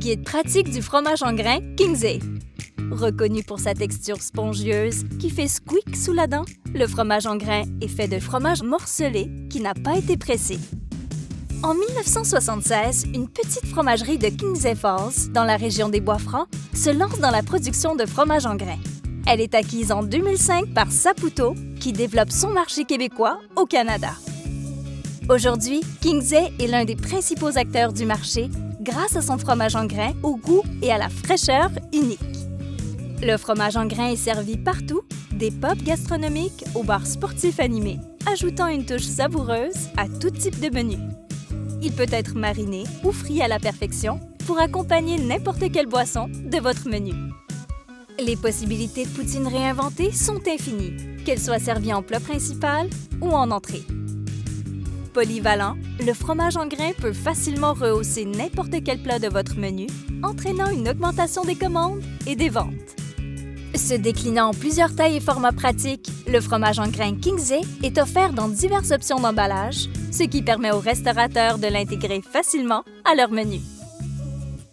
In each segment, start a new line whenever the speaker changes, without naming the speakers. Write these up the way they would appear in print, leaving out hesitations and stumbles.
Guide pratique du fromage en grains King's. Reconnu pour sa texture spongieuse qui fait squeak sous la dent, le fromage en grains est fait de fromage morcelé qui n'a pas été pressé. En 1976, une petite fromagerie de King's Falls, dans la région des Bois-Francs, se lance dans la production de fromage en grains. Elle est acquise en 2005 par Saputo, qui développe son marché québécois au Canada. Aujourd'hui, King's est l'un des principaux acteurs du marché grâce à son fromage en grains au goût et à la fraîcheur unique. Le fromage en grains est servi partout, des pubs gastronomiques aux bars sportifs animés, ajoutant une touche savoureuse à tout type de menu. Il peut être mariné ou frit à la perfection pour accompagner n'importe quelle boisson de votre menu. Les possibilités de poutine réinventée sont infinies, qu'elles soient servies en plat principal ou en entrée. Polyvalent, le fromage en grains peut facilement rehausser n'importe quel plat de votre menu, entraînant une augmentation des commandes et des ventes. Se déclinant en plusieurs tailles et formats pratiques, le fromage en grains King's est offert dans diverses options d'emballage, ce qui permet aux restaurateurs de l'intégrer facilement à leur menu.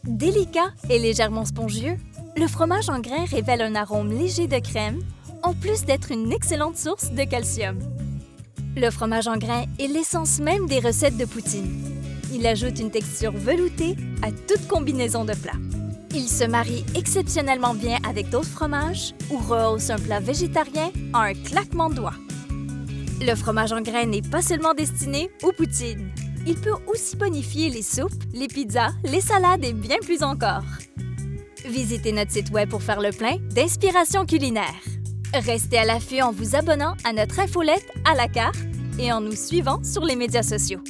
Délicat et légèrement spongieux, le fromage en grains révèle un arôme léger de crème, en plus d'être une excellente source de calcium. Le fromage en grains est l'essence même des recettes de poutine. Il ajoute une texture veloutée à toute combinaison de plats. Il se marie exceptionnellement bien avec d'autres fromages ou rehausse un plat végétarien en un claquement de doigts. Le fromage en grains n'est pas seulement destiné aux poutines. Il peut aussi bonifier les soupes, les pizzas, les salades et bien plus encore. Visitez notre site web pour faire le plein d'inspiration culinaire. Restez à l'affût en vous abonnant à notre infolette à la carte et en nous suivant sur les médias sociaux.